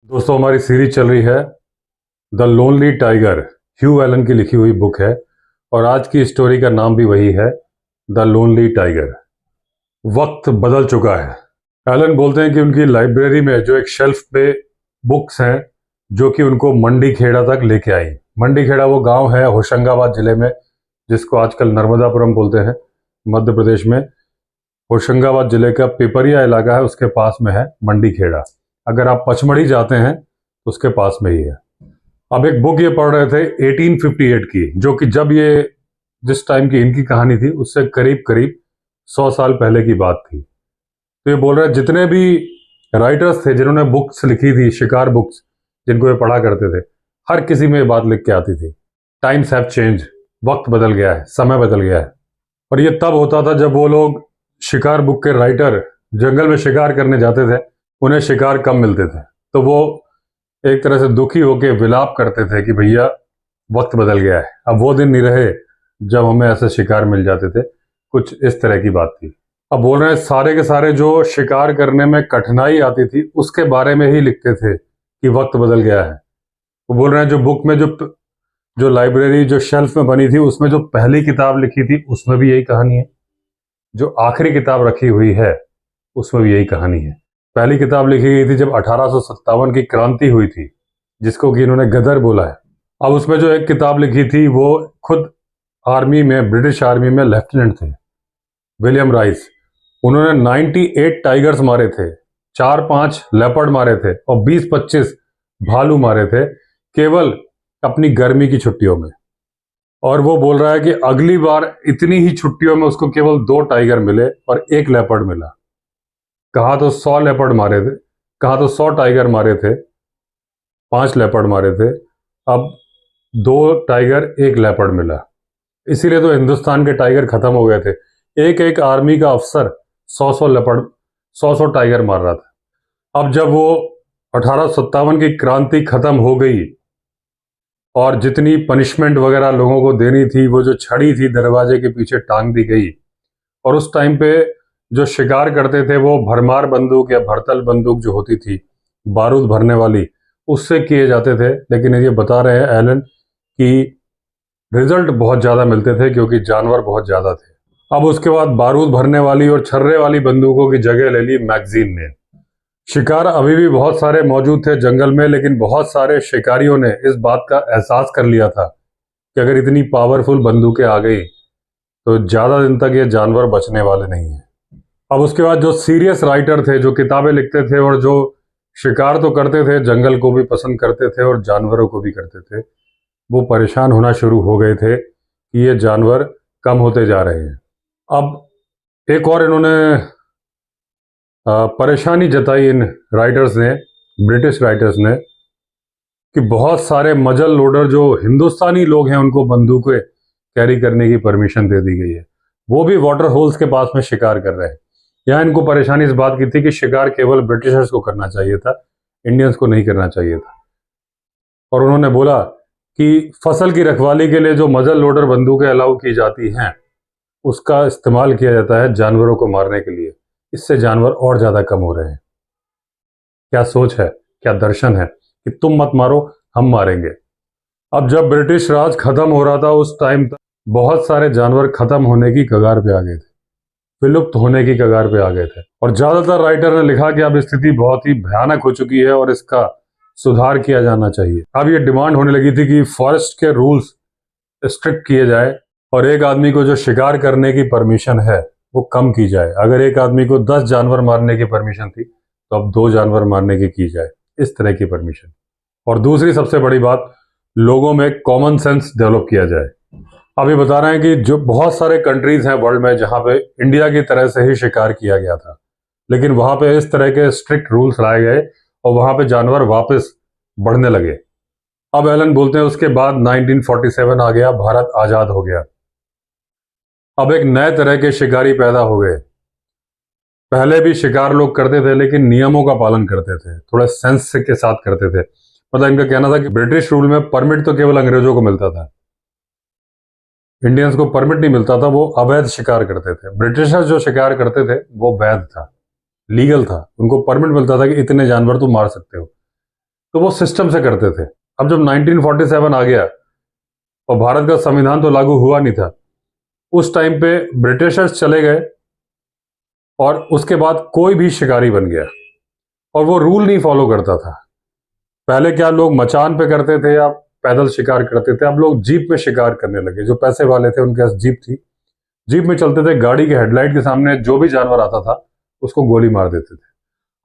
दोस्तों, हमारी सीरीज चल रही है the lonely tiger. Hugh Allen की लिखी हुई बुक है और आज की स्टोरी का नाम भी वही है, द लोनली टाइगर। वक्त बदल चुका है। एलन बोलते हैं कि उनकी लाइब्रेरी में जो एक शेल्फ पे बुक्स हैं जो कि उनको मंडी खेड़ा तक लेके आई। मंडी खेड़ा वो गांव है होशंगाबाद जिले में, जिसको आजकल नर्मदापुरम बोलते हैं, मध्य प्रदेश में। होशंगाबाद जिले का पिपरिया इलाका है, उसके पास में है मंडी खेड़ा। अगर आप पचमढ़ी जाते हैं तो उसके पास में ही है। अब एक बुक ये पढ़ रहे थे 1858 की, जो कि जब ये जिस टाइम की इनकी कहानी थी उससे करीब करीब 100 साल पहले की बात थी। तो ये बोल रहे जितने भी राइटर्स थे जिन्होंने बुक्स लिखी थी, शिकार बुक्स जिनको ये पढ़ा करते थे, हर किसी में ये बात लिख के आती थी, टाइम्स हैव चेंज, वक्त बदल गया है, समय बदल गया है। और ये तब होता था जब वो लोग शिकार बुक के राइटर जंगल में शिकार करने जाते थे, उन्हें शिकार कम मिलते थे, तो वो एक तरह से दुखी होकर विलाप करते थे कि भैया वक्त बदल गया है, अब वो दिन नहीं रहे जब हमें ऐसे शिकार मिल जाते थे। कुछ इस तरह की बात थी। अब बोल रहे हैं सारे के सारे जो शिकार करने में कठिनाई आती थी उसके बारे में ही लिखते थे कि वक्त बदल गया है। वो बोल रहे हैं जो बुक में जो लाइब्रेरी जो शेल्फ में बनी थी उसमें जो पहली किताब लिखी थी उसमें भी यही कहानी है, जो आखिरी किताब रखी हुई है उसमें भी यही कहानी है। पहली किताब लिखी गई थी जब 1857 की क्रांति हुई थी, जिसको कि इन्होंने गदर बोला है। अब उसमें जो एक किताब लिखी थी वो खुद आर्मी में, ब्रिटिश आर्मी में लेफ्टिनेंट थे, विलियम राइस। उन्होंने 98 टाइगर्स मारे थे, 4-5 लेपर्ड मारे थे और 20-25 भालू मारे थे, केवल अपनी गर्मी की छुट्टियों में। और वो बोल रहा है कि अगली बार इतनी ही छुट्टियों में उसको केवल 2 टाइगर मिले और 1 लेपर्ड मिला। कहा तो 100 लेपर्ड मारे थे, कहा तो 100 टाइगर मारे थे, 5 लेपर्ड मारे थे, अब 2 टाइगर 1 लेपर्ड मिला। इसीलिए तो हिंदुस्तान के टाइगर खत्म हो गए थे। एक एक आर्मी का अफसर 100-100 लेपर्ड, 100-100 टाइगर मार रहा था। अब जब वो 1857 की क्रांति खत्म हो गई और जितनी पनिशमेंट वगैरह लोगों को देनी थी, वो जो छड़ी थी दरवाजे के पीछे टांग दी गई। और उस टाइम पे जो शिकार करते थे वो भरमार बंदूक या भरतल बंदूक जो होती थी, बारूद भरने वाली, उससे किए जाते थे। लेकिन ये बता रहे हैं एलन कि रिजल्ट बहुत ज़्यादा मिलते थे क्योंकि जानवर बहुत ज़्यादा थे। अब उसके बाद बारूद भरने वाली और छर्रे वाली बंदूकों की जगह ले ली मैगजीन ने। शिकार अभी भी बहुत सारे मौजूद थे जंगल में, लेकिन बहुत सारे शिकारियों ने इस बात का एहसास कर लिया था कि अगर इतनी पावरफुल बंदूकें आ गई तो ज़्यादा दिन तक ये जानवर बचने वाले नहीं हैं। अब उसके बाद जो सीरियस राइटर थे, जो किताबें लिखते थे और जो शिकार तो करते थे, जंगल को भी पसंद करते थे और जानवरों को भी करते थे, वो परेशान होना शुरू हो गए थे कि ये जानवर कम होते जा रहे हैं। अब एक और इन्होंने परेशानी जताई इन राइटर्स ने, ब्रिटिश राइटर्स ने, कि बहुत सारे मजल लोडर जो हिंदुस्तानी लोग हैं उनको बंदूकें कैरी करने की परमिशन दे दी गई है, वो भी वाटर होल्स के पास में शिकार कर रहे हैं। यहाँ इनको परेशानी इस बात की थी कि शिकार केवल ब्रिटिशर्स को करना चाहिए था, इंडियंस को नहीं करना चाहिए था। और उन्होंने बोला कि फसल की रखवाली के लिए जो मजल लोडर बंदूकें अलाउ की जाती हैं उसका इस्तेमाल किया जाता है जानवरों को मारने के लिए, इससे जानवर और ज़्यादा कम हो रहे हैं। क्या सोच है, क्या दर्शन है कि तुम मत मारो, हम मारेंगे। अब जब ब्रिटिश राज खत्म हो रहा था उस टाइम तक बहुत सारे जानवर खत्म होने की कगार पे आ गए थे, विलुप्त होने की कगार पे आ गए थे। और ज़्यादातर राइटर ने लिखा कि अब स्थिति बहुत ही भयानक हो चुकी है और इसका सुधार किया जाना चाहिए। अब ये डिमांड होने लगी थी कि फॉरेस्ट के रूल्स स्ट्रिक्ट किए जाए और एक आदमी को जो शिकार करने की परमिशन है वो कम की जाए। अगर एक आदमी को 10 जानवर मारने की परमिशन थी तो अब 2 जानवर मारने की जाए, इस तरह की परमिशन। और दूसरी सबसे बड़ी बात, लोगों में कॉमन सेंस डेवलप किया जाए। अभी बता रहे हैं कि जो बहुत सारे कंट्रीज हैं वर्ल्ड में जहां पे इंडिया की तरह से ही शिकार किया गया था, लेकिन वहां पे इस तरह के स्ट्रिक्ट रूल्स लाए गए और वहां पे जानवर वापस बढ़ने लगे। अब एलन बोलते हैं उसके बाद 1947 आ गया, भारत आजाद हो गया। अब एक नए तरह के शिकारी पैदा हो गए। पहले भी शिकार लोग करते थे लेकिन नियमों का पालन करते थे, थोड़ा सेंस के साथ करते थे। मतलब इनका कहना था कि ब्रिटिश रूल में परमिट तो केवल अंग्रेजों को मिलता था, इंडियंस को परमिट नहीं मिलता था, वो अवैध शिकार करते थे। ब्रिटिशर्स जो शिकार करते थे वो वैध था, लीगल था, उनको परमिट मिलता था कि इतने जानवर तुम मार सकते हो। तो वो सिस्टम से करते थे। अब जब 1947 आ गया और भारत का संविधान तो लागू हुआ नहीं था, उस टाइम पे ब्रिटिशर्स चले गए और उसके बाद कोई भी शिकारी बन गया और वो रूल नहीं फॉलो करता था। पहले क्या लोग मचान पे करते थे या पैदल शिकार करते थे, अब लोग जीप में शिकार करने लगे। जो पैसे वाले थे उनके पास जीप थी, जीप में चलते थे, गाड़ी के हेडलाइट के सामने जो भी जानवर आता था उसको गोली मार देते थे।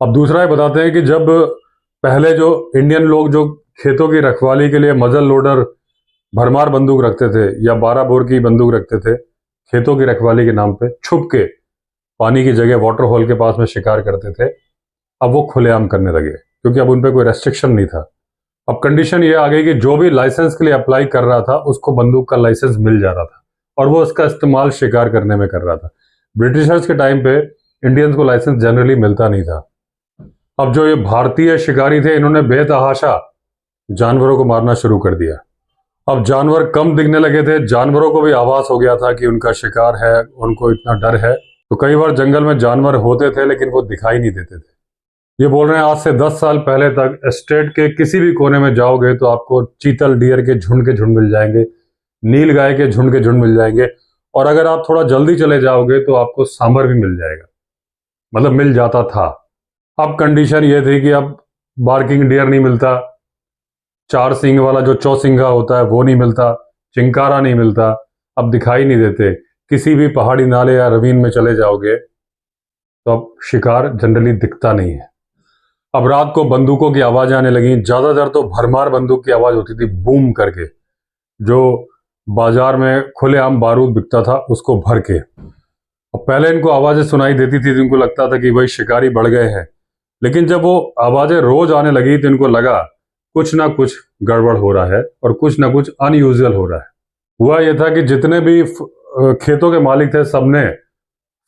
अब दूसरा ये बताते हैं कि जब पहले जो इंडियन लोग जो खेतों की रखवाली के लिए मजल लोडर भरमार बंदूक रखते थे या 12 बोर की बंदूक रखते थे, खेतों की रखवाली के नाम पे छुप के पानी की जगह वाटर होल के पास में शिकार करते थे, अब वो खुलेआम करने लगे क्योंकि अब उन पर कोई रेस्ट्रिक्शन नहीं था। अब कंडीशन ये आ गई कि जो भी लाइसेंस के लिए अप्लाई कर रहा था उसको बंदूक का लाइसेंस मिल जा रहा था और वो उसका इस्तेमाल शिकार करने में कर रहा था। ब्रिटिशर्स के टाइम पे इंडियंस को लाइसेंस जनरली मिलता नहीं था। अब जो ये भारतीय शिकारी थे, इन्होंने बेतहाशा जानवरों को मारना शुरू कर दिया। अब जानवर कम दिखने लगे थे, जानवरों को भी आभास हो गया था कि उनका शिकार है, उनको इतना डर है। तो कई बार जंगल में जानवर होते थे लेकिन वो दिखाई नहीं देते थे। ये बोल रहे हैं आज से 10 साल पहले तक स्टेट के किसी भी कोने में जाओगे तो आपको चीतल डियर के झुंड मिल जाएंगे, नील गाय के झुंड मिल जाएंगे, और अगर आप थोड़ा जल्दी चले जाओगे तो आपको सांभर भी मिल जाएगा, मतलब मिल जाता था। अब कंडीशन ये थी कि अब बार्किंग डियर नहीं मिलता, 4 सींग वाला जो चौसिंगा होता है वो नहीं मिलता, चिंकारा नहीं मिलता, अब दिखाई नहीं देते। किसी भी पहाड़ी नाले या ravine में चले जाओगे तो अब शिकार जनरली दिखता नहीं है। अब रात को बंदूकों की आवाजें आने लगी, ज्यादातर तो भरमार बंदूक की आवाज होती थी, बूम करके, जो बाजार में खुलेआम बारूद बिकता था उसको भर के। अब पहले इनको आवाजें सुनाई देती थी तो इनको लगता था कि भाई शिकारी बढ़ गए हैं, लेकिन जब वो आवाजें रोज आने लगी तो इनको लगा कुछ ना कुछ गड़बड़ हो रहा है और कुछ ना कुछ अनयूजुअल हो रहा है। हुआ यह था कि जितने भी खेतों के मालिक थे सबने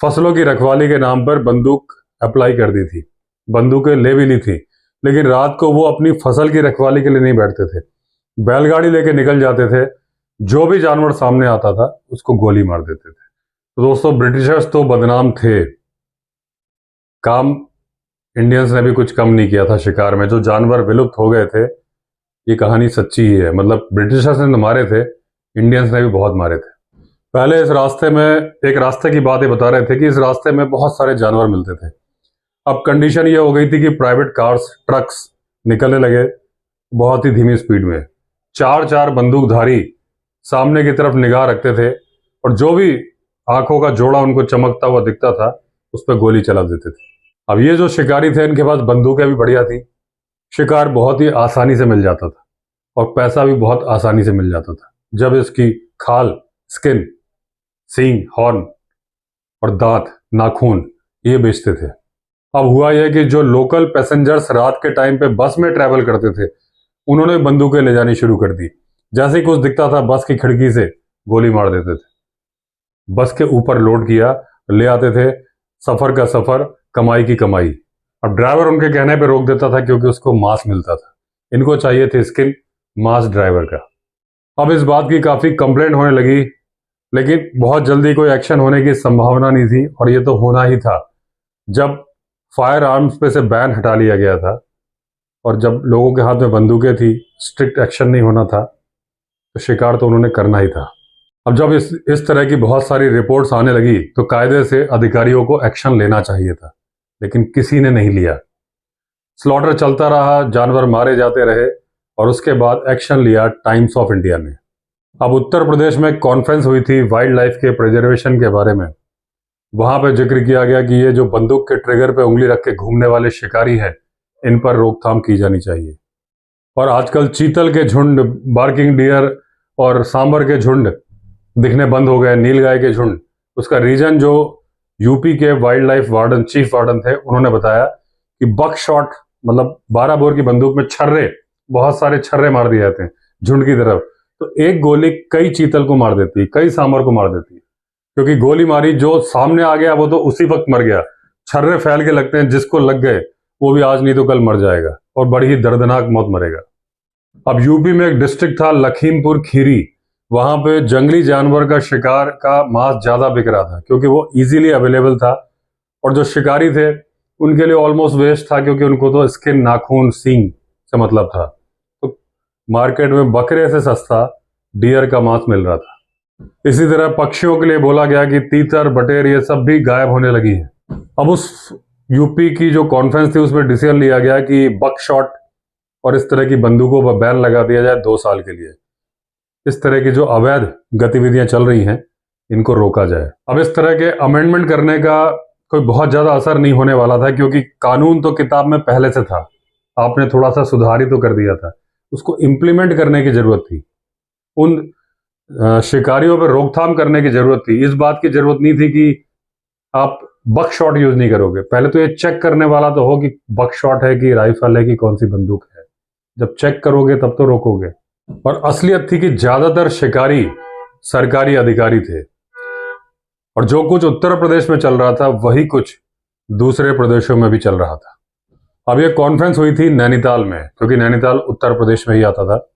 फसलों की रखवाली के नाम पर बंदूक अप्लाई कर दी थी, बंदूकें ले भी ली थी, लेकिन रात को वो अपनी फसल की रखवाली के लिए नहीं बैठते थे, बैलगाड़ी लेके निकल जाते थे, जो भी जानवर सामने आता था उसको गोली मार देते थे। तो दोस्तों ब्रिटिशर्स तो बदनाम थे, काम इंडियंस ने भी कुछ कम नहीं किया था शिकार में। जो जानवर विलुप्त हो गए थे, ये कहानी सच्ची ही है, मतलब ब्रिटिशर्स ने तो मारे थे, इंडियंस ने भी बहुत मारे थे। पहले इस रास्ते में, एक रास्ते की बात ये बता रहे थे कि इस रास्ते में बहुत सारे जानवर मिलते थे। अब कंडीशन ये हो गई थी कि प्राइवेट कार्स, ट्रक्स निकलने लगे बहुत ही धीमी स्पीड में, 4 बंदूकधारी सामने की तरफ निगाह रखते थे और जो भी आंखों का जोड़ा उनको चमकता हुआ दिखता था उस पर गोली चला देते थे। अब ये जो शिकारी थे इनके पास बंदूकें भी बढ़िया थी, शिकार बहुत ही आसानी से मिल जाता था और पैसा भी बहुत आसानी से मिल जाता था जब इसकी खाल, स्किन, सींग, हॉर्न और दांत, नाखून ये बेचते थे। अब हुआ यह कि जो लोकल पैसेंजर्स रात के टाइम पे बस में ट्रैवल करते थे उन्होंने बंदूकें ले जानी शुरू कर दी। जैसे ही कुछ दिखता था बस की खिड़की से गोली मार देते थे, बस के ऊपर लोड किया, ले आते थे, सफर का सफर, कमाई की कमाई। अब ड्राइवर उनके कहने पे रोक देता था क्योंकि उसको मांस मिलता था, इनको चाहिए थे स्किन, मांस ड्राइवर का। अब इस बात की काफी कंप्लेंट होने लगी, लेकिन बहुत जल्दी कोई एक्शन होने की संभावना नहीं थी और ये तो होना ही था जब फायर आर्म्स पे से बैन हटा लिया गया था और जब लोगों के हाथ में बंदूकें थी, स्ट्रिक्ट एक्शन नहीं होना था तो शिकार तो उन्होंने करना ही था। अब जब इस तरह की बहुत सारी रिपोर्ट्स आने लगी तो कायदे से अधिकारियों को एक्शन लेना चाहिए था, लेकिन किसी ने नहीं लिया। स्लॉटर चलता रहा, जानवर मारे जाते रहे और उसके बाद एक्शन लिया टाइम्स ऑफ इंडिया ने। अब उत्तर प्रदेश में कॉन्फ्रेंस हुई थी वाइल्ड लाइफ के प्रिजर्वेशन के बारे में। वहां पे जिक्र किया गया कि ये जो बंदूक के ट्रिगर पे उंगली रख के घूमने वाले शिकारी हैं, इन पर रोकथाम की जानी चाहिए। और आजकल चीतल के झुंड, बार्किंग डियर और सांबर के झुंड दिखने बंद हो गए, नीलगाय के झुंड। उसका रीजन जो यूपी के wild life warden, chief warden थे, उन्होंने बताया कि बक शॉट, मतलब 12 बोर की बंदूक में छर्रे, बहुत सारे छर्रे मार दिए जाते हैं झुंड की तरफ, तो एक गोली कई चीतल को मार देती है, कई सांबर को मार देती है, क्योंकि गोली मारी जो सामने आ गया वो तो उसी वक्त मर गया। छर्रे फैल के लगते हैं, जिसको लग गए वो भी आज नहीं तो कल मर जाएगा और बड़ी ही दर्दनाक मौत मरेगा। अब यूपी में एक डिस्ट्रिक्ट था लखीमपुर खीरी, वहां पे जंगली जानवर का शिकार का मांस ज्यादा बिक रहा था क्योंकि वो इजीली अवेलेबल था और जो शिकारी थे उनके लिए ऑलमोस्ट वेस्ट था क्योंकि उनको तो स्किन, नाखून, सींग से मतलब था। तो मार्केट में बकरे से सस्ता डियर का मांस मिल रहा था। इसी तरह पक्षियों के लिए बोला गया कि तीतर बटेर ये सब भी गायब होने लगी है। अब उस यूपी की जो कॉन्फ्रेंस थी उसमें डिसीजन लिया गया कि बकशॉट और इस तरह की बंदूकों पर बैन लगा दिया जाए 2 साल के लिए। इस तरह की जो अवैध गतिविधियां चल रही हैं इनको रोका जाए। अब इस तरह के अमेंडमेंट करने का कोई बहुत ज्यादा असर नहीं होने वाला था, क्योंकि कानून तो किताब में पहले से था, आपने थोड़ा सा सुधार ही तो कर दिया था। उसको इम्प्लीमेंट करने की जरूरत थी, उन शिकारियों पर रोकथाम करने की जरूरत थी। इस बात की जरूरत नहीं थी कि आप बकशॉट यूज नहीं करोगे। पहले तो ये चेक करने वाला तो हो कि बकशॉट है कि राइफल है कि कौन सी बंदूक है। जब चेक करोगे तब तो रोकोगे। और असलियत थी कि ज्यादातर शिकारी सरकारी अधिकारी थे, और जो कुछ उत्तर प्रदेश में चल रहा था वही कुछ दूसरे प्रदेशों में भी चल रहा था। अब ये कॉन्फ्रेंस हुई थी नैनीताल में, क्योंकि नैनीताल उत्तर प्रदेश में ही आता था।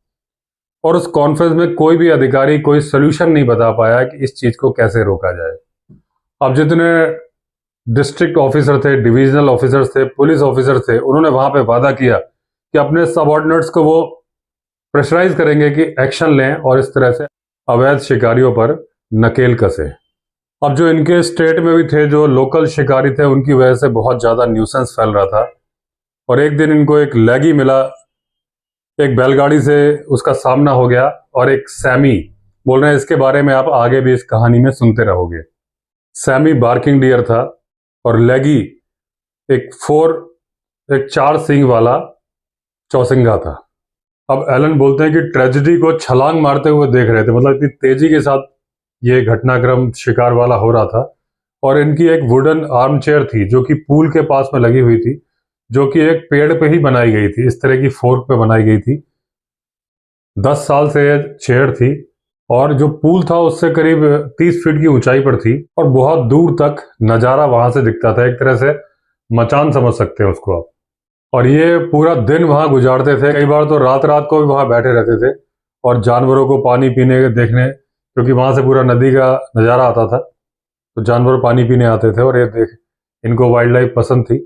और उस कॉन्फ्रेंस में कोई भी अधिकारी कोई सोल्यूशन नहीं बता पाया कि इस चीज को कैसे रोका जाए। अब जितने डिस्ट्रिक्ट ऑफिसर थे, डिविजनल ऑफिसर्स थे, पुलिस ऑफिसर थे, उन्होंने वहां पे वादा किया कि अपने सबऑर्डिनेट्स को वो प्रेशराइज करेंगे कि एक्शन लें और इस तरह से अवैध शिकारियों पर नकेल कसे। अब जो इनके स्टेट में भी थे, जो लोकल शिकारी थे, उनकी वजह से बहुत ज्यादा न्यूसेंस फैल रहा था। और एक दिन इनको एक लैगी मिला, एक बैलगाड़ी से उसका सामना हो गया, और एक सैमी बोल रहे हैं, इसके बारे में आप आगे भी इस कहानी में सुनते रहोगे। सैमी बार्किंग डियर था और लैगी एक 4 सींग वाला चौसिंगा था। अब एलन बोलते हैं कि ट्रेजेडी को छलांग मारते हुए देख रहे थे, मतलब इतनी तेजी के साथ ये घटनाक्रम शिकार वाला हो रहा था। और इनकी एक वुडन आर्म चेयर थी जो कि पूल के पास में लगी हुई थी, जो कि एक पेड़ पे ही बनाई गई थी, इस तरह की फोर्क पे बनाई गई थी। 10 साल से ये चेयर थी, और जो पूल था उससे करीब 30 फीट की ऊंचाई पर थी, और बहुत दूर तक नज़ारा वहां से दिखता था। एक तरह से मचान समझ सकते हैं उसको आप। और ये पूरा दिन वहां गुजारते थे, कई बार तो रात रात को भी वहां बैठे रहते थे और जानवरों को पानी पीने देखने, क्योंकि वहां से पूरा नदी का नज़ारा आता था, तो जानवर पानी पीने आते थे। और ये देख, इनको वाइल्ड लाइफ पसंद थी,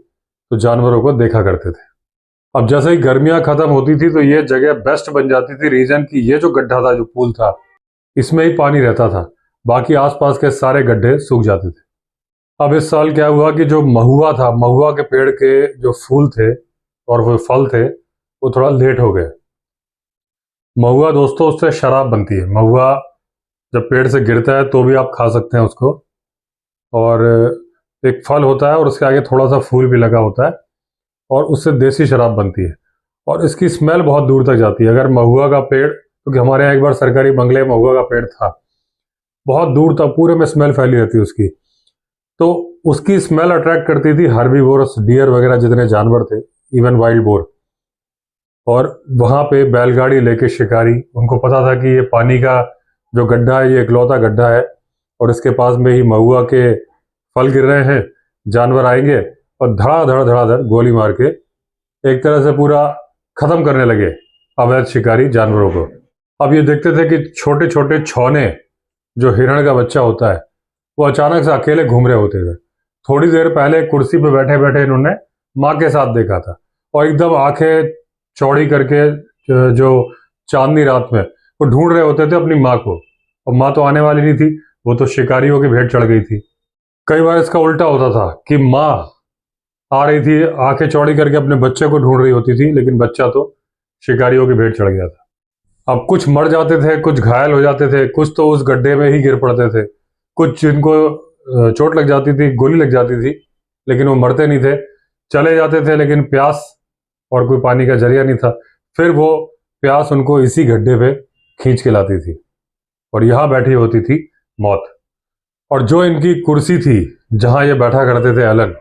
तो जानवरों को देखा करते थे। अब जैसे ही गर्मियां खत्म होती थी तो ये जगह बेस्ट बन जाती थी रीजन की। ये जो गड्ढा था, जो पूल था, इसमें ही पानी रहता था, बाकी आसपास के सारे गड्ढे सूख जाते थे। अब इस साल क्या हुआ कि जो महुआ था, महुआ के पेड़ के जो फूल थे और वो फल थे, वो थोड़ा लेट हो गए। महुआ दोस्तों, उससे शराब बनती है। महुआ जब पेड़ से गिरता है तो भी आप खा सकते हैं उसको, और एक फल होता है और उसके आगे थोड़ा सा फूल भी लगा होता है, और उससे देसी शराब बनती है। और इसकी स्मेल बहुत दूर तक जाती है। अगर महुआ का पेड़, क्योंकि हमारे यहाँ एक बार सरकारी बंगले में महुआ का पेड़ था, बहुत दूर तक पूरे में स्मेल फैली रहती है उसकी, तो उसकी स्मेल अट्रैक्ट करती थी हर्बीवोरस, डियर वगैरह जितने जानवर थे, इवन वाइल्ड बोर। और वहां पे बैलगाड़ी लेके शिकारी, उनको पता था कि ये पानी का जो गड्ढा है ये इकलौता गड्ढा है, और इसके पास में ही महुआ के फल गिर रहे हैं, जानवर आएंगे और धड़ाधड़ गोली मार के एक तरह से पूरा खत्म करने लगे अवैध शिकारी जानवरों को। अब ये देखते थे कि छोटे छोटे छौने, जो हिरण का बच्चा होता है, वो अचानक से अकेले घूम रहे होते थे। थोड़ी देर पहले कुर्सी पे बैठे बैठे इन्होंने माँ के साथ देखा था, और एकदम आंखें चौड़ी करके जो चांदनी रात में वो ढूंढ रहे होते थे अपनी माँ को, और माँ तो आने वाली नहीं थी, वो तो शिकारियों की भेंट चढ़ गई थी। कई बार इसका उल्टा होता था कि माँ आ रही थी, आंखें चौड़ी करके अपने बच्चे को ढूंढ रही होती थी, लेकिन बच्चा तो शिकारियों की भेंट चढ़ गया था। अब कुछ मर जाते थे, कुछ घायल हो जाते थे, कुछ तो उस गड्ढे में ही गिर पड़ते थे, कुछ जिनको चोट लग जाती थी, गोली लग जाती थी, लेकिन वो मरते नहीं थे, चले जाते थे। लेकिन प्यास और कोई पानी का जरिया नहीं था, फिर वो प्यास उनको इसी गड्ढे पे खींच के लाती थी, और यहाँ बैठी होती थी मौत। और जो इनकी कुर्सी थी जहां ये बैठा करते थे एलन,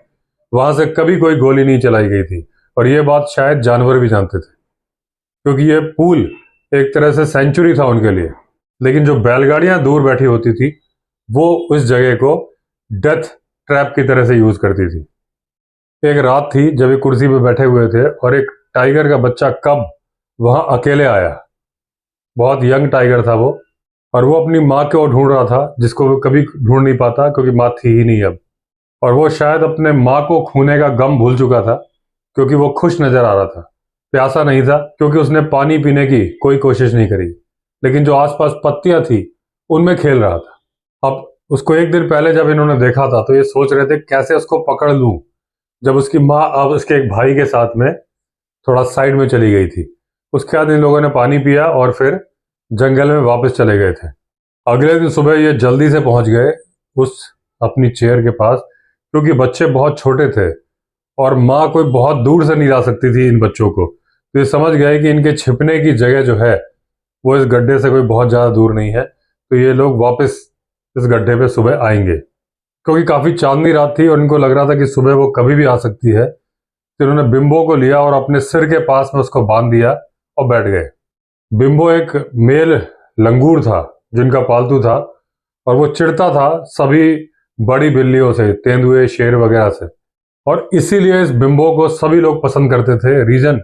वहां से कभी कोई गोली नहीं चलाई गई थी। और ये बात शायद जानवर भी जानते थे, क्योंकि ये पूल एक तरह से सेंचुरी था उनके लिए। लेकिन जो बैलगाड़ियां दूर बैठी होती थी, वो उस जगह को डेथ ट्रैप की तरह से यूज करती थी। एक रात थी जब ये कुर्सी पे बैठे हुए थे, और एक टाइगर का बच्चा कब वहां अकेले आया। बहुत यंग टाइगर था वो, और वो अपनी माँ को ढूंढ रहा था, जिसको वो कभी ढूंढ नहीं पाता क्योंकि माँ थी ही नहीं अब। और वो शायद अपने माँ को खोने का गम भूल चुका था, क्योंकि वो खुश नजर आ रहा था, प्यासा नहीं था क्योंकि उसने पानी पीने की कोई कोशिश नहीं करी, लेकिन जो आसपास पत्तियां थी उनमें खेल रहा था। अब उसको एक दिन पहले जब इन्होंने देखा था तो ये सोच रहे थे कैसे उसको पकड़ लूं, जब उसकी माँ अब उसके एक भाई के साथ में थोड़ा साइड में चली गई थी। उसके बाद इन लोगों ने पानी पिया और फिर जंगल में वापस चले गए थे। अगले दिन सुबह ये जल्दी से पहुंच गए उस अपनी चेयर के पास, क्योंकि बच्चे बहुत छोटे थे और माँ कोई बहुत दूर से नहीं ला सकती थी इन बच्चों को। तो ये समझ गए कि इनके छिपने की जगह जो है वो इस गड्ढे से कोई बहुत ज़्यादा दूर नहीं है, तो ये लोग वापस इस गड्ढे पे सुबह आएंगे। क्योंकि काफ़ी चांदनी रात थी और इनको लग रहा था कि सुबह वो कभी भी आ सकती है, तो इन्होंने बिम्बो को लिया और अपने सिर के पास में उसको बांध दिया और बैठ गए। बिम्बो एक मेल लंगूर था जिनका पालतू था, और वो चिढ़ता था सभी बड़ी बिल्लियों से, तेंदुए, शेर वगैरह से, और इसीलिए इस बिम्बो को सभी लोग पसंद करते थे। रीजन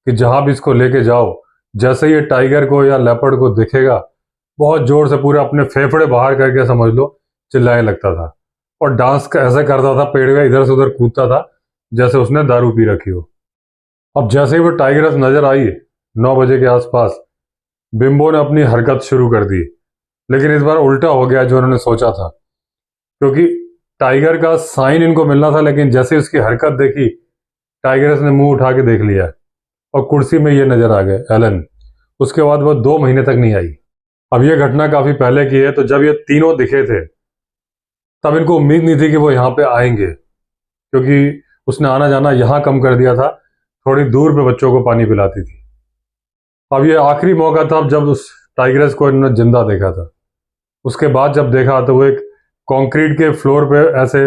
कि जहां भी इसको लेके जाओ, जैसे ये टाइगर को या लेपर्ड को दिखेगा बहुत जोर से पूरे अपने फेफड़े बाहर करके समझ लो चिल्लाने लगता था, और डांस ऐसे करता था, पेड़ में इधर से उधर कूदता था जैसे उसने दारू पी रखी हो। अब जैसे ही वो टाइगरस नजर आई 9 बजे के आसपास, बिम्बो ने अपनी हरकत शुरू कर दी, लेकिन इस बार उल्टा हो गया जो उन्होंने सोचा था। क्योंकि टाइगर का साइन इनको मिलना था, लेकिन जैसे उसकी हरकत देखी टाइगरस ने मुंह उठा के देख लिया और कुर्सी में ये नजर आ गए एलन। उसके बाद वो 2 महीने तक नहीं आई। अब ये घटना काफी पहले की है, तो जब ये तीनों दिखे थे तब इनको उम्मीद नहीं थी कि वो यहाँ पे आएंगे, क्योंकि उसने आना जाना यहाँ कम कर दिया था, थोड़ी दूर पे बच्चों को पानी पिलाती थी। अब ये आखिरी मौका था जब उस टाइग्रेस को इन्होंने जिंदा देखा था। उसके बाद जब देखा तो वो एक कंक्रीट के फ्लोर पे ऐसे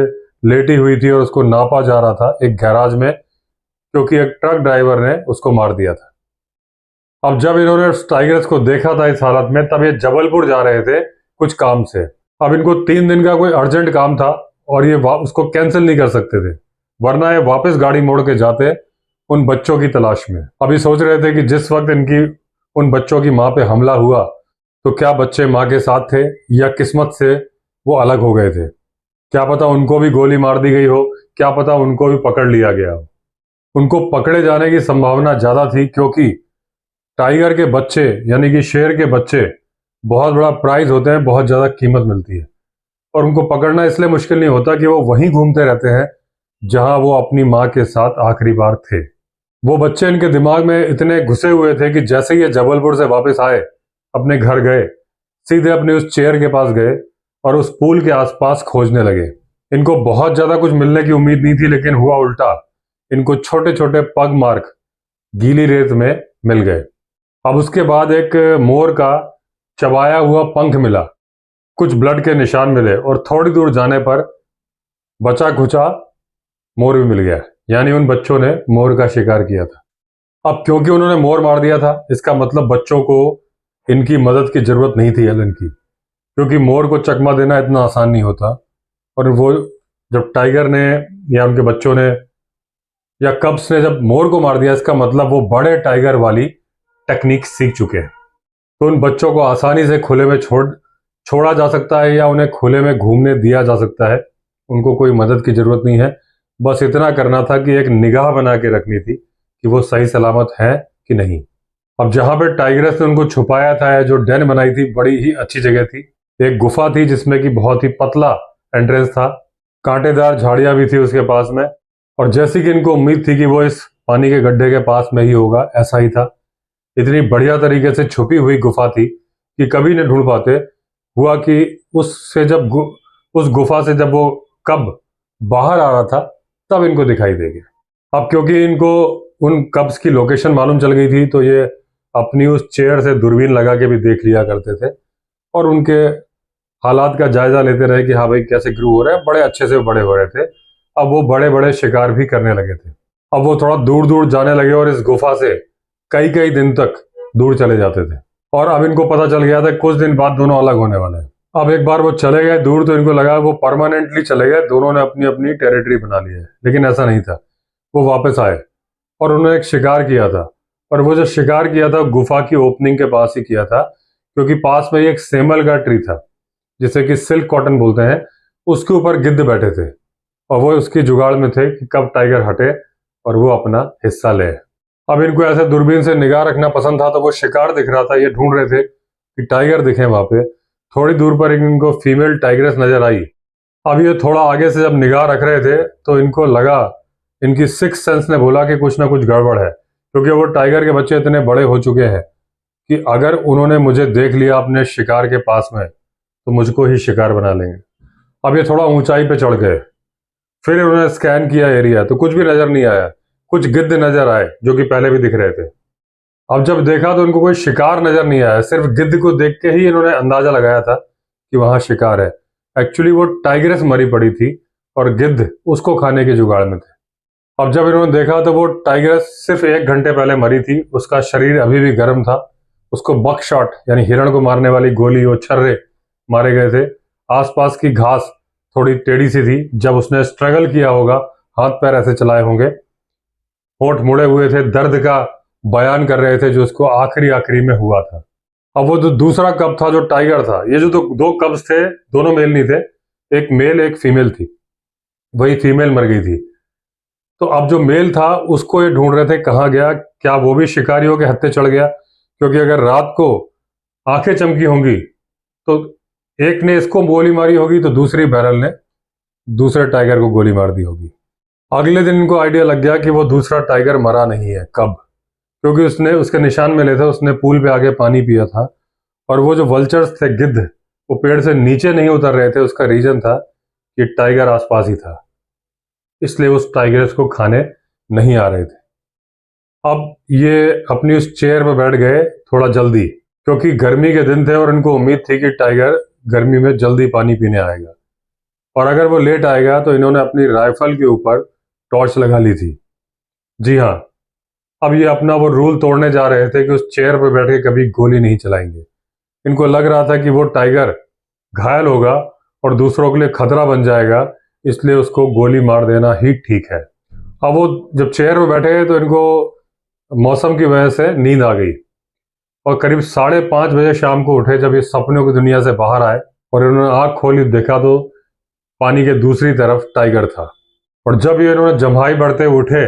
लेटी हुई थी और उसको नापा जा रहा था एक गैराज में, क्योंकि एक ट्रक ड्राइवर ने उसको मार दिया था। अब जब इन्होंने उस टाइग्रेस को देखा था इस हालत में, तब ये जबलपुर जा रहे थे कुछ काम से। अब इनको 3 दिन का कोई अर्जेंट काम था और ये उसको कैंसिल नहीं कर सकते थे, वरना ये वापस गाड़ी मोड़ के जाते उन बच्चों की तलाश में। अभी सोच रहे थे कि जिस वक्त इनकी उन बच्चों की माँ पे हमला हुआ तो क्या बच्चे माँ के साथ थे या किस्मत से वो अलग हो गए थे। क्या पता उनको भी गोली मार दी गई हो, क्या पता उनको भी पकड़ लिया गया हो। उनको पकड़े जाने की संभावना ज्यादा थी, क्योंकि टाइगर के बच्चे यानी कि शेर के बच्चे बहुत बड़ा प्राइज होते हैं, बहुत ज्यादा कीमत मिलती है, और उनको पकड़ना इसलिए मुश्किल नहीं होता कि वो वहीं घूमते रहते हैं जहां वो अपनी माँ के साथ आखिरी बार थे। वो बच्चे इनके दिमाग में इतने घुसे हुए थे कि जैसे ही ये जबलपुर से वापस आए, अपने घर गए, सीधे अपने उस चेयर के पास गए और उस पुल के आसपास खोजने लगे। इनको बहुत ज्यादा कुछ मिलने की उम्मीद नहीं थी, लेकिन हुआ उल्टा। इनको छोटे छोटे पग मार्क गीली रेत में मिल गए। अब उसके बाद एक मोर का चबाया हुआ पंख मिला, कुछ ब्लड के निशान मिले, और थोड़ी दूर जाने पर बचा खुचा मोर भी मिल गया। यानी उन बच्चों ने मोर का शिकार किया था। अब क्योंकि उन्होंने मोर मार दिया था, इसका मतलब बच्चों को इनकी मदद की जरूरत नहीं थी एलन की, क्योंकि मोर को चकमा देना इतना आसान नहीं होता। और वो जब टाइगर ने या उनके बच्चों ने या कब्स ने जब मोर को मार दिया, इसका मतलब वो बड़े टाइगर वाली टेक्निक सीख चुके हैं। तो उन बच्चों को आसानी से खुले में छोड़ा जा सकता है या उन्हें खुले में घूमने दिया जा सकता है। उनको कोई मदद की जरूरत नहीं है, बस इतना करना था कि एक निगाह बना के रखनी थी कि वो सही सलामत है कि नहीं। अब जहां पे टाइग्रेस ने उनको छुपाया था, जो डेन बनाई थी, बड़ी ही अच्छी जगह थी। एक गुफा थी जिसमें कि बहुत ही पतला एंट्रेंस था, कांटेदार झाड़ियां भी थी उसके पास में, और जैसी कि इनको उम्मीद थी कि वो इस पानी के गड्ढे के पास में ही होगा, ऐसा ही था। इतनी बढ़िया तरीके से छुपी हुई गुफा थी कि कभी नहीं ढूंढ पाते। हुआ कि उस गुफा से जब वो कब बाहर आ रहा था तब इनको दिखाई दे गया। अब क्योंकि इनको उन कब्स की लोकेशन मालूम चल गई थी, तो ये अपनी उस चेयर से दूरबीन लगा के भी देख लिया करते थे और उनके हालात का जायजा लेते रहे कि हाँ भाई कैसे ग्रो हो रहे हैं। बड़े अच्छे से बड़े हो रहे थे। अब वो बड़े बड़े शिकार भी करने लगे थे। अब वो थोड़ा दूर दूर जाने लगे और इस गुफा से कई कई दिन तक दूर चले जाते थे। और अब इनको पता चल गया था कुछ दिन बाद दोनों अलग होने वाले हैं। अब एक बार वो चले गए दूर, तो इनको लगा वो परमानेंटली चले गए, दोनों ने अपनी अपनी टेरिटरी बना ली है। लेकिन ऐसा नहीं था। वो वापस आए और उन्होंने एक शिकार किया था, और वो जो शिकार किया था गुफा की ओपनिंग के पास ही किया था, क्योंकि पास में एक सेमल का ट्री था जिसे कि सिल्क कॉटन बोलते हैं। उसके ऊपर गिद्ध बैठे थे और वो उसकी जुगाड़ में थे कि कब टाइगर हटे और वो अपना हिस्सा ले। अब इनको ऐसे दूरबीन से निगाह रखना पसंद था, तो वो शिकार दिख रहा था, ये ढूंढ रहे थे कि टाइगर दिखे वहां पे। थोड़ी दूर पर इनको फीमेल टाइग्रेस नजर आई। अब ये थोड़ा आगे से जब निगाह रख रहे थे तो इनको लगा, इनकी सिक्स सेंस ने बोला कि कुछ ना कुछ गड़बड़ है, क्योंकि वो टाइगर के बच्चे इतने बड़े हो चुके हैं कि अगर उन्होंने मुझे देख लिया अपने शिकार के पास में तो मुझको ही शिकार बना लेंगे। अब ये थोड़ा ऊंचाई पे चढ़ गए, फिर उन्होंने स्कैन किया एरिया, तो कुछ भी नजर नहीं आया। कुछ गिद्ध नजर आए जो कि पहले भी दिख रहे थे। अब जब देखा तो इनको कोई शिकार नजर नहीं आया, सिर्फ गिद्ध को देख के ही इन्होंने अंदाजा लगाया था कि वहां शिकार है। एक्चुअली वो टाइग्रेस मरी पड़ी थी और गिद्ध उसको खाने के जुगाड़ में थे। अब जब इन्होंने देखा तो वो टाइग्रेस सिर्फ 1 घंटे पहले मरी थी, उसका शरीर अभी भी गर्म था। उसको बक शॉट यानी हिरण को मारने वाली गोली और छर्रे मारे गए थे। आसपास की घास थोड़ी टेढ़ी सी थी, जब उसने स्ट्रगल किया होगा, हाथ पैर ऐसे चलाए होंगे, होंठ मुड़े हुए थे, दर्द का बयान कर रहे थे जो उसको आखिरी आखिरी में हुआ था। अब वो जो दूसरा कब था जो टाइगर था, ये जो दो कब्स थे, दोनों मेल नहीं थे, एक मेल एक फीमेल थी, वही फीमेल मर गई थी। तो अब जो मेल था उसको ये ढूंढ रहे थे कहाँ गया, क्या वो भी शिकारियों के हत्थे चढ़ गया, क्योंकि अगर रात को आंखें चमकी होंगी तो एक ने इसको गोली मारी होगी तो दूसरी बैरल ने दूसरे टाइगर को गोली मार दी होगी। अगले दिन इनको आइडिया लग गया कि वो दूसरा टाइगर मरा नहीं है। कब? क्योंकि उसने उसके निशान मिले थे, उसने पूल पे आके पानी पिया था, और वो जो वल्चर्स थे, गिद्ध, वो पेड़ से नीचे नहीं उतर रहे थे। उसका रीजन था कि टाइगर आसपास ही था, इसलिए उस टाइगर्स को खाने नहीं आ रहे थे। अब ये अपनी उस चेयर पे बैठ गए थोड़ा जल्दी, क्योंकि गर्मी के दिन थे और इनको उम्मीद थी कि टाइगर गर्मी में जल्दी पानी पीने आएगा, और अगर वो लेट आएगा तो इन्होंने अपनी राइफल के ऊपर टॉर्च लगा ली थी। जी हाँ, अब ये अपना वो रूल तोड़ने जा रहे थे कि उस चेयर पर बैठ के कभी गोली नहीं चलाएंगे। इनको लग रहा था कि वो टाइगर घायल होगा और दूसरों के लिए खतरा बन जाएगा, इसलिए उसको गोली मार देना ही ठीक है। अब वो जब चेयर पर बैठे तो इनको मौसम की वजह से नींद आ गई, और करीब 5:30 बजे शाम को उठे, जब ये सपनों की दुनिया से बाहर आए और इन्होंने आंख खोली, देखा तो पानी के दूसरी तरफ टाइगर था। और जब ये इन्होंने जम्हाई बढ़ते उठे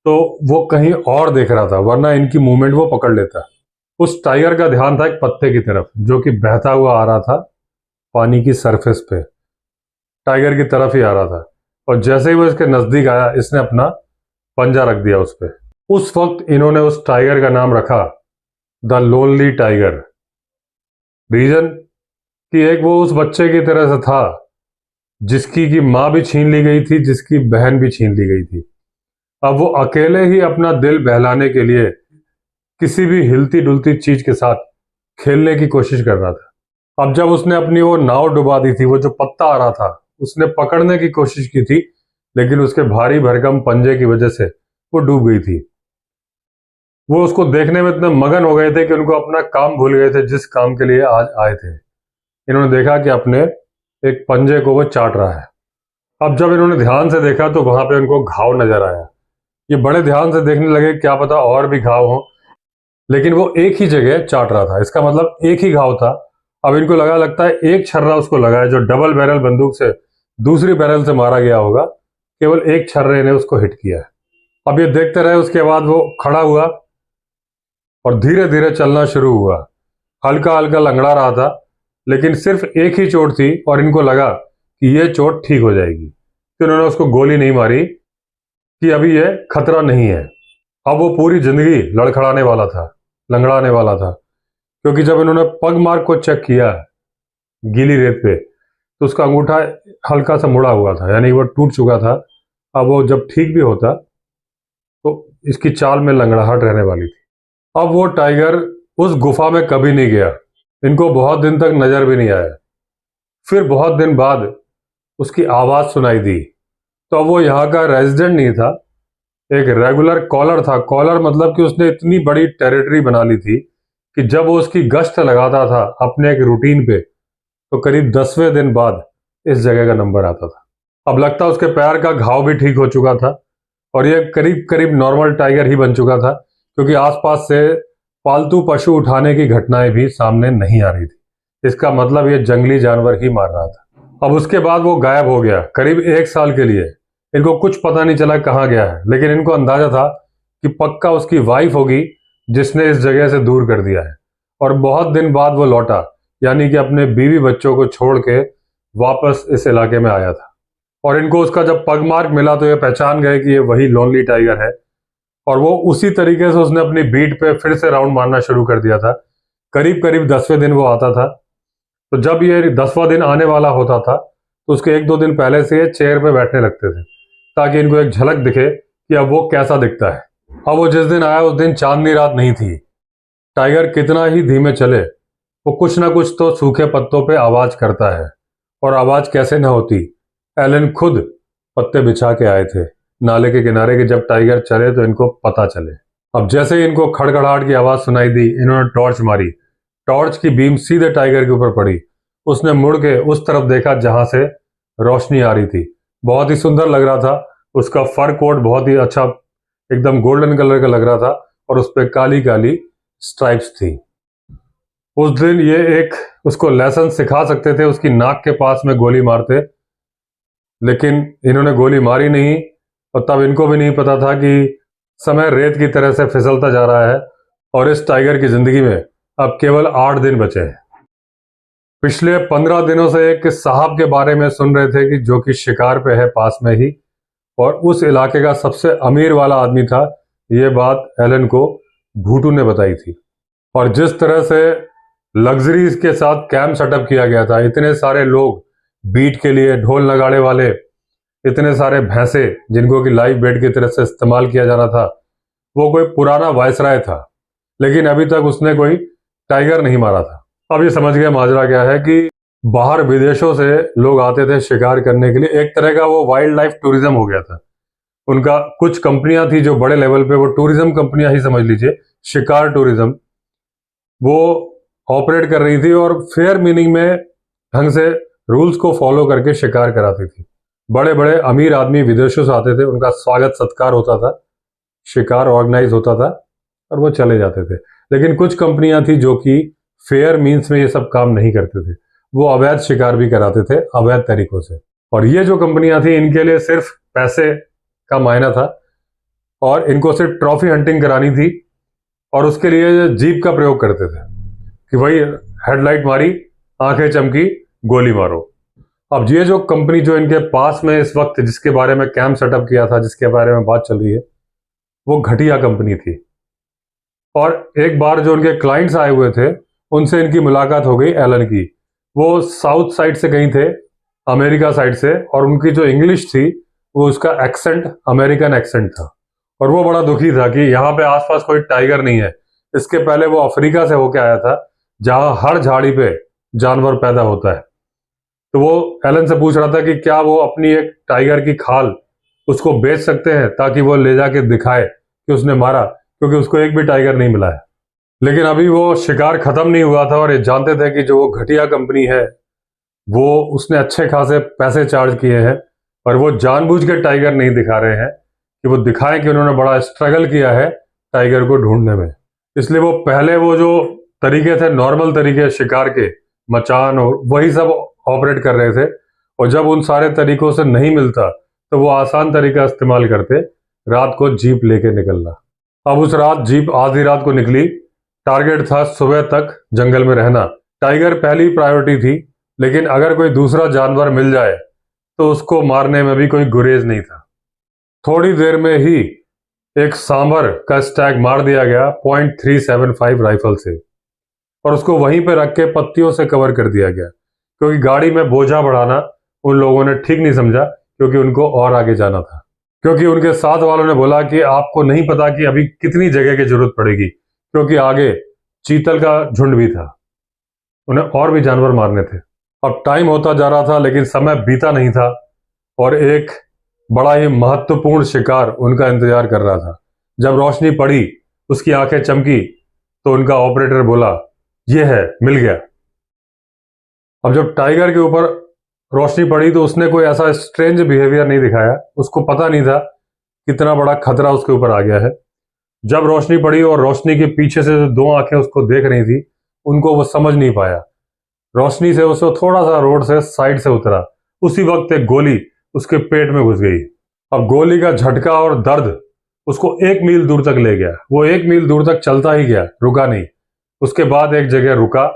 तो वो कहीं और देख रहा था, वरना इनकी मूवमेंट वो पकड़ लेता। उस टाइगर का ध्यान था एक पत्ते की तरफ जो कि बहता हुआ आ रहा था पानी की सरफेस पे, टाइगर की तरफ ही आ रहा था। और जैसे ही वो इसके नजदीक आया, इसने अपना पंजा रख दिया उस पे। उस वक्त इन्होंने उस टाइगर का नाम रखा द लोनली टाइगर। रीजन कि एक वो उस बच्चे की तरह से था जिसकी की माँ भी छीन ली गई थी, जिसकी बहन भी छीन ली गई थी। अब वो अकेले ही अपना दिल बहलाने के लिए किसी भी हिलती डुलती चीज के साथ खेलने की कोशिश कर रहा था। अब जब उसने अपनी वो नाव डुबा दी थी, वो जो पत्ता आ रहा था उसने पकड़ने की कोशिश की थी, लेकिन उसके भारी भरकम पंजे की वजह से वो डूब गई थी। वो उसको देखने में इतने मगन हो गए थे कि उनको अपना काम भूल गए थे, जिस काम के लिए आज आए थे। इन्होंने देखा कि अपने एक पंजे को वो चाट रहा है। अब जब इन्होंने ध्यान से देखा तो वहां पे उनको घाव नजर आया। ये बड़े ध्यान से देखने लगे, क्या पता और भी घाव हो, लेकिन वो एक ही जगह चाट रहा था, इसका मतलब एक ही घाव था। अब इनको लगता है एक छर्रा उसको लगा है, जो डबल बैरल बंदूक से दूसरी बैरल से मारा गया होगा, केवल एक छर्रे ने उसको हिट किया है। अब ये देखते रहे, उसके बाद वो खड़ा हुआ और धीरे धीरे चलना शुरू हुआ। हल्का हल्का लंगड़ा रहा था, लेकिन सिर्फ एक ही चोट थी और इनको लगा कि ये चोट ठीक हो जाएगी, तो इन्होंने उसको गोली नहीं मारी कि अभी ये खतरा नहीं है। अब वो पूरी जिंदगी लड़खड़ाने वाला था, लंगड़ाने वाला था, क्योंकि जब इन्होंने पग मार्क को चेक किया गीली रेत पे तो उसका अंगूठा हल्का सा मुड़ा हुआ था, यानी वो टूट चुका था। अब वो जब ठीक भी होता तो इसकी चाल में लंगड़ाहट रहने वाली थी। अब वो टाइगर उस गुफा में कभी नहीं गया, इनको बहुत दिन तक नजर भी नहीं आया। फिर बहुत दिन बाद उसकी आवाज सुनाई दी, तो अब वो यहाँ का रेजिडेंट नहीं था, एक रेगुलर कॉलर था। कॉलर मतलब कि उसने इतनी बड़ी टेरिटरी बना ली थी कि जब वो उसकी गश्त लगाता था अपने एक रूटीन पे, तो करीब 10वें दिन बाद इस जगह का नंबर आता था। अब लगता उसके पैर का घाव भी ठीक हो चुका था और ये करीब करीब नॉर्मल टाइगर ही बन चुका था, क्योंकि आसपास से पालतू पशु उठाने की घटनाएं भी सामने नहीं आ रही थी। इसका मतलब ये जंगली जानवर ही मार रहा था। अब उसके बाद वो गायब हो गया करीब 1 साल के लिए। इनको कुछ पता नहीं चला कहाँ गया है, लेकिन इनको अंदाजा था कि पक्का उसकी वाइफ होगी जिसने इस जगह से दूर कर दिया है। और बहुत दिन बाद वो लौटा, यानी कि अपने बीवी बच्चों को छोड़ के वापस इस इलाके में आया था। और इनको उसका जब पगमार्क मिला तो ये पहचान गए कि ये वही लोनली टाइगर है। और वो उसी तरीके से उसने अपनी बीट पे फिर से राउंड मारना शुरू कर दिया था। करीब करीब 10वें दिन वो आता था। तो जब ये 10वां दिन आने वाला होता था तो उसके 1-2 दिन पहले से ये चेयर पे बैठने लगते थे, ताकि इनको एक झलक दिखे कि अब वो कैसा दिखता है। अब वो जिस दिन आया उस दिन चांदनी रात नहीं थी। टाइगर कितना ही धीमे चले, वो कुछ ना कुछ तो सूखे पत्तों पे आवाज करता है। और आवाज कैसे ना होती, एलन खुद पत्ते बिछा के आए थे नाले के किनारे के, जब टाइगर चले तो इनको पता चले। अब जैसे ही इनको खड़खड़ाहट की आवाज सुनाई दी, इन्होंने टॉर्च मारी। टॉर्च की बीम सीधे टाइगर के ऊपर पड़ी। उसने मुड़ के उस तरफ देखा जहां से रोशनी आ रही थी। बहुत ही सुंदर लग रहा था। उसका फर कोट बहुत ही अच्छा, एकदम गोल्डन कलर का लग रहा था, और उस पर काली काली स्ट्राइप्स थी। उस दिन ये एक उसको लेसन सिखा सकते थे, उसकी नाक के पास में गोली मारते, लेकिन इन्होंने गोली मारी नहीं। और तब इनको भी नहीं पता था कि समय रेत की तरह से फिसलता जा रहा है और इस टाइगर की जिंदगी में अब केवल 8 दिन बचे हैं। पिछले 15 दिनों से एक साहब के बारे में सुन रहे थे कि जो कि शिकार पे है पास में ही, और उस इलाके का सबसे अमीर वाला आदमी था। ये बात एलन को भूटू ने बताई थी। और जिस तरह से लग्जरीज के साथ कैंप सेटअप किया गया था, इतने सारे लोग बीट के लिए, ढोल नगाड़े वाले, इतने सारे भैंसे जिनको कि लाइव बेड की तरह से इस्तेमाल किया जाना था। वो कोई पुराना वायसराय था, लेकिन अभी तक उसने कोई टाइगर नहीं मारा था। अब ये समझ गया माजरा क्या है कि बाहर विदेशों से लोग आते थे शिकार करने के लिए। एक तरह का वो वाइल्ड लाइफ टूरिज्म हो गया था उनका। कुछ कंपनियां थी जो बड़े लेवल पे, वो टूरिज्म कंपनियां ही समझ लीजिए, शिकार टूरिज्म, वो ऑपरेट कर रही थी और फेयर मीनिंग में ढंग से रूल्स को फॉलो करके शिकार कराती थी। बड़े बड़े अमीर आदमी विदेशों से आते थे, उनका स्वागत सत्कार होता था, शिकार ऑर्गेनाइज होता था और वो चले जाते थे। लेकिन कुछ कंपनियां थी जो कि फेयर मीन्स में ये सब काम नहीं करते थे, वो अवैध शिकार भी कराते थे अवैध तरीकों से। और ये जो कंपनियां थी, इनके लिए सिर्फ पैसे का मायना था और इनको सिर्फ ट्रॉफी हंटिंग करानी थी। और उसके लिए जीप का प्रयोग करते थे कि वही हेडलाइट मारी, आंखें चमकी, गोली मारो। अब ये जो कंपनी जो इनके पास में इस वक्त, जिसके बारे में कैंप सेटअप किया था, जिसके बारे में बात चल रही है, वो घटिया कंपनी थी। और एक बार जो उनके क्लाइंट्स आए हुए थे, उनसे इनकी मुलाकात हो गई एलन की। वो साउथ साइड से गई थे, अमेरिका साइड से, और उनकी जो इंग्लिश थी वो उसका एक्सेंट अमेरिकन एक्सेंट था। और वो बड़ा दुखी था कि यहाँ पे आसपास कोई टाइगर नहीं है। इसके पहले वो अफ्रीका से होके आया था, जहां हर झाड़ी पे जानवर पैदा होता है। तो वो एलन से पूछ रहा था कि क्या वो अपनी एक टाइगर की खाल उसको बेच सकते हैं, ताकि वो ले जाके दिखाए कि उसने मारा, क्योंकि उसको एक भी टाइगर नहीं मिला है। लेकिन अभी वो शिकार खत्म नहीं हुआ था और ये जानते थे कि जो वो घटिया कंपनी है, वो उसने अच्छे खासे पैसे चार्ज किए हैं, और वो जानबूझ के टाइगर नहीं दिखा रहे हैं कि वो दिखाएं कि उन्होंने बड़ा स्ट्रगल किया है टाइगर को ढूंढने में। इसलिए वो पहले वो जो तरीके थे, नॉर्मल तरीके शिकार के, मचान और वही सब ऑपरेट कर रहे थे। और जब उन सारे तरीकों से नहीं मिलता तो वो आसान तरीका इस्तेमाल करते, रात को जीप लेके निकलना। अब उस रात जीप आधी रात को निकली। टारगेट था सुबह तक जंगल में रहना। टाइगर पहली प्रायोरिटी थी, लेकिन अगर कोई दूसरा जानवर मिल जाए तो उसको मारने में भी कोई गुरेज नहीं था। थोड़ी देर में ही एक सांभर का स्टैग मार दिया गया .375 राइफल से, और उसको वहीं पे रख के पत्तियों से कवर कर दिया गया, क्योंकि गाड़ी में बोझा बढ़ाना उन लोगों ने ठीक नहीं समझा, क्योंकि उनको और आगे जाना था। क्योंकि उनके साथ वालों ने बोला कि आपको नहीं पता कि अभी कितनी जगह की जरूरत पड़ेगी, क्योंकि आगे चीतल का झुंड भी था, उन्हें और भी जानवर मारने थे। अब टाइम होता जा रहा था, लेकिन समय बीता नहीं था, और एक बड़ा ही महत्वपूर्ण शिकार उनका इंतजार कर रहा था। जब रोशनी पड़ी, उसकी आंखें चमकी, तो उनका ऑपरेटर बोला, ये है, मिल गया। अब जब टाइगर के ऊपर रोशनी पड़ी तो उसने कोई ऐसा स्ट्रेंज बिहेवियर नहीं दिखाया। उसको पता नहीं था कितना बड़ा खतरा उसके ऊपर आ गया है। जब रोशनी पड़ी और रोशनी के पीछे से जो 2 आंखें उसको देख रही थी, उनको वो समझ नहीं पाया। रोशनी से उसको थोड़ा सा रोड से साइड से उतरा, उसी वक्त एक गोली उसके पेट में घुस गई। अब गोली का झटका और दर्द उसको 1 मील दूर तक ले गया। वो 1 मील दूर तक चलता ही गया, रुका नहीं। उसके बाद एक जगह रुका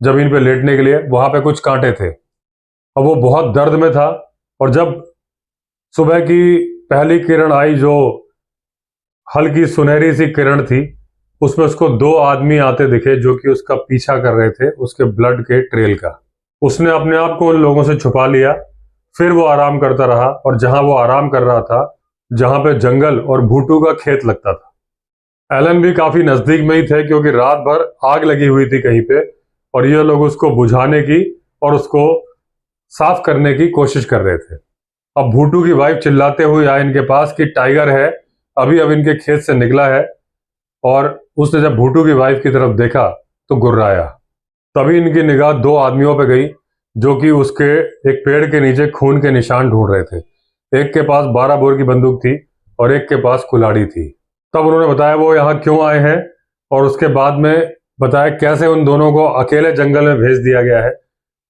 जमीन पे लेटने के लिए, वहां पे कुछ कांटे थे। अब वो बहुत दर्द में था, और जब सुबह की पहली किरण आई, जो हल्की सुनहरी सी किरण थी, उसमें उसको 2 आदमी आते दिखे जो कि उसका पीछा कर रहे थे, उसके ब्लड के ट्रेल का। उसने अपने आप को उन लोगों से छुपा लिया। फिर वो आराम करता रहा, और जहां वो आराम कर रहा था, जहां पे जंगल और भूटू का खेत लगता था, एलन भी काफी नजदीक में ही थे, क्योंकि रात भर आग लगी हुई थी कहीं पे, और ये लोग उसको बुझाने की और उसको साफ करने की कोशिश कर रहे थे। अब भूटू की वाइफ चिल्लाते हुए आए इनके पास कि टाइगर है, अभी अब इनके खेत से निकला है। और उसने जब भूटू की वाइफ की तरफ देखा तो गुर्राया। तभी इनकी निगाह 2 आदमियों पे गई जो कि उसके एक पेड़ के नीचे खून के निशान ढूंढ रहे थे। एक के पास 12 बोर की बंदूक थी और एक के पास कुल्हाड़ी थी। तब उन्होंने बताया वो यहाँ क्यों आए हैं, और उसके बाद में बताया कैसे उन दोनों को अकेले जंगल में भेज दिया गया है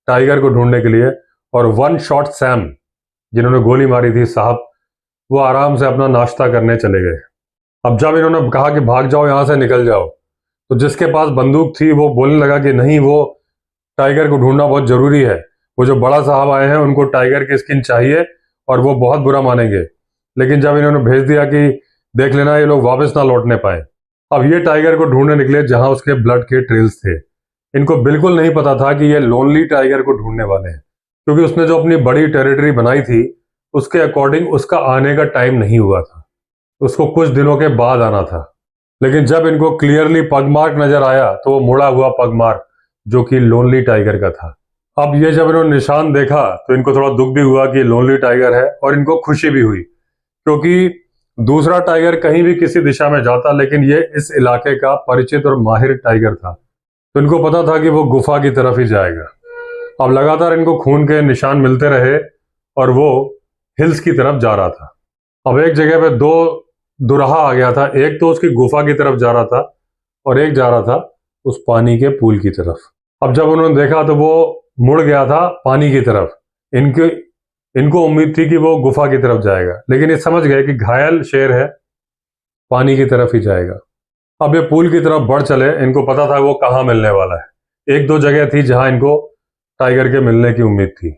टाइगर को ढूंढने के लिए। और 1 शॉट सैम, जिन्होंने गोली मारी थी साहब, वो आराम से अपना नाश्ता करने चले गए। अब जब इन्होंने कहा कि भाग जाओ, यहां से निकल जाओ, तो जिसके पास बंदूक थी वो बोलने लगा कि नहीं, वो टाइगर को ढूंढना बहुत जरूरी है। वो जो बड़ा साहब आए हैं उनको टाइगर की स्किन चाहिए और वो बहुत बुरा मानेंगे। लेकिन जब इन्होंने भेज दिया कि देख लेना ये लोग वापस ना लौटने पाए। अब ये टाइगर को ढूंढने निकले जहां उसके ब्लड के ट्रेल्स थे। इनको बिल्कुल नहीं पता था कि ये लोनली टाइगर को ढूंढने वाले हैं, क्योंकि उसने जो अपनी बड़ी टेरिटरी बनाई थी उसके अकॉर्डिंग उसका आने का टाइम नहीं हुआ था, उसको कुछ दिनों के बाद आना था। लेकिन जब इनको क्लियरली पगमार्क नजर आया तो वो मुड़ा हुआ पगमार्क जो कि लोनली टाइगर का था। अब ये जब इन्होंने निशान देखा तो इनको थोड़ा दुख भी हुआ कि लोनली टाइगर है, और इनको खुशी भी हुई, क्योंकि दूसरा टाइगर कहीं भी किसी दिशा में जाता, लेकिन ये इस इलाके का परिचित और माहिर टाइगर था, तो इनको पता था कि वो गुफा की तरफ ही जाएगा। अब लगातार इनको खून के निशान मिलते रहे और वो हिल्स की तरफ जा रहा था। अब एक जगह पे 2 दुराहा आ गया था, एक तो उसकी गुफा की तरफ जा रहा था और एक जा रहा था उस पानी के पूल की तरफ। अब जब उन्होंने देखा तो वो मुड़ गया था पानी की तरफ। इनको उम्मीद थी कि वो गुफा की तरफ जाएगा, लेकिन ये समझ गए कि घायल शेर है, पानी की तरफ ही जाएगा। अब ये पूल की तरफ बढ़ चले। इनको पता था वो कहाँ मिलने वाला है। 1-2 जगह थी जहां इनको टाइगर के मिलने की उम्मीद थी।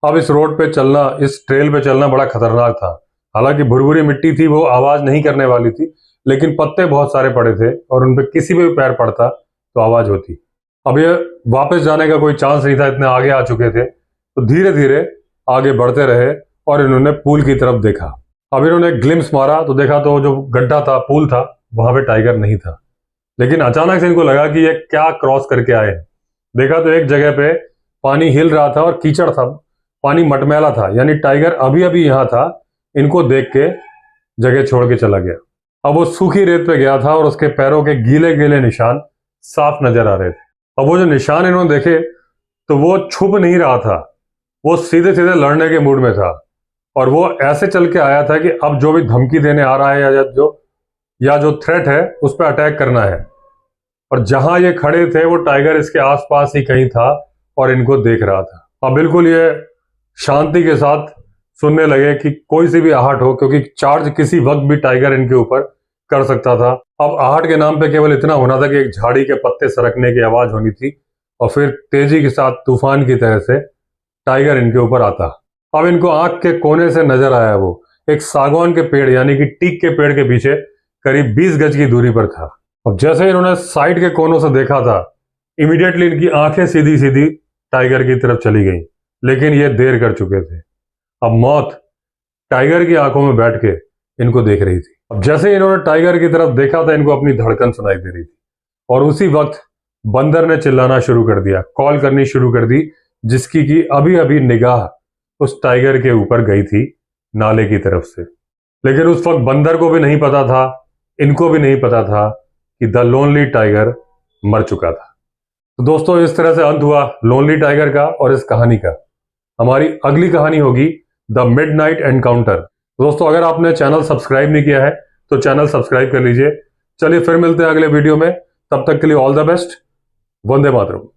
अब इस रोड पे चलना, इस ट्रेल पे चलना बड़ा खतरनाक था। हालांकि भुरभुरी मिट्टी थी, वो आवाज नहीं करने वाली थी, लेकिन पत्ते बहुत सारे पड़े थे और उन पे किसी पे भी पैर पड़ता तो आवाज होती। अब ये वापस जाने का कोई चांस नहीं था, इतने आगे आ चुके थे। तो धीरे धीरे आगे बढ़ते रहे और इन्होंने पूल की तरफ देखा। अब इन्होंने ग्लिम्स मारा तो देखा तो जो गड्ढा था, पूल था, वहां पे टाइगर नहीं था। लेकिन अचानक से इनको लगा कि ये क्या क्रॉस करके आए हैं। देखा तो एक जगह पे पानी हिल रहा था और कीचड़ था, पानी मटमैला था, यानी टाइगर अभी अभी यहाँ था। इनको देख के जगह छोड़ के चला गया। अब वो सूखी रेत पे गया था और उसके पैरों के गीले गीले निशान साफ नजर आ रहे थे। अब वो जो निशान इन्होंने देखे तो वो छुप नहीं रहा था, वो सीधे सीधे लड़ने के मूड में था। और वो ऐसे चल के आया था कि अब जो भी धमकी देने आ रहा है या जो थ्रेट है उस पर अटैक करना है। और जहां ये खड़े थे वो टाइगर इसके आसपास ही कहीं था और इनको देख रहा था। अब बिल्कुल ये शांति के साथ सुनने लगे कि कोई सी भी आहट हो, क्योंकि चार्ज किसी वक्त भी टाइगर इनके ऊपर कर सकता था। अब आहट के नाम पे केवल इतना होना था कि एक झाड़ी के पत्ते सरकने की आवाज होनी थी और फिर तेजी के साथ तूफान की तरह से टाइगर इनके ऊपर आता। अब इनको आंख के कोने से नजर आया वो एक सागवान के पेड़ यानी कि टीक के पेड़ के पीछे करीब 20 गज की दूरी पर था। अब जैसे इन्होंने साइड के कोनों से देखा था, इमीडिएटली इनकी आंखें सीधी सीधी टाइगर की तरफ चली गईं, लेकिन ये देर कर चुके थे। अब मौत टाइगर की आंखों में बैठ के इनको देख रही थी। अब जैसे इन्होंने टाइगर की तरफ देखा था, इनको अपनी धड़कन सुनाई दे रही थी और उसी वक्त बंदर ने चिल्लाना शुरू कर दिया, कॉल करनी शुरू कर दी, जिसकी कि अभी अभी निगाह उस टाइगर के ऊपर गई थी नाले की तरफ से। लेकिन उस वक्त बंदर को भी नहीं पता था, इनको भी नहीं पता था कि द लोनली टाइगर मर चुका था। तो दोस्तों, इस तरह से अंत हुआ लोनली टाइगर का और इस कहानी का। हमारी अगली कहानी होगी द मिडनाइट एनकाउंटर। दोस्तों, अगर आपने चैनल सब्सक्राइब नहीं किया है तो चैनल सब्सक्राइब कर लीजिए। चलिए फिर मिलते हैं अगले वीडियो में, तब तक के लिए all the best. Vande Mataram.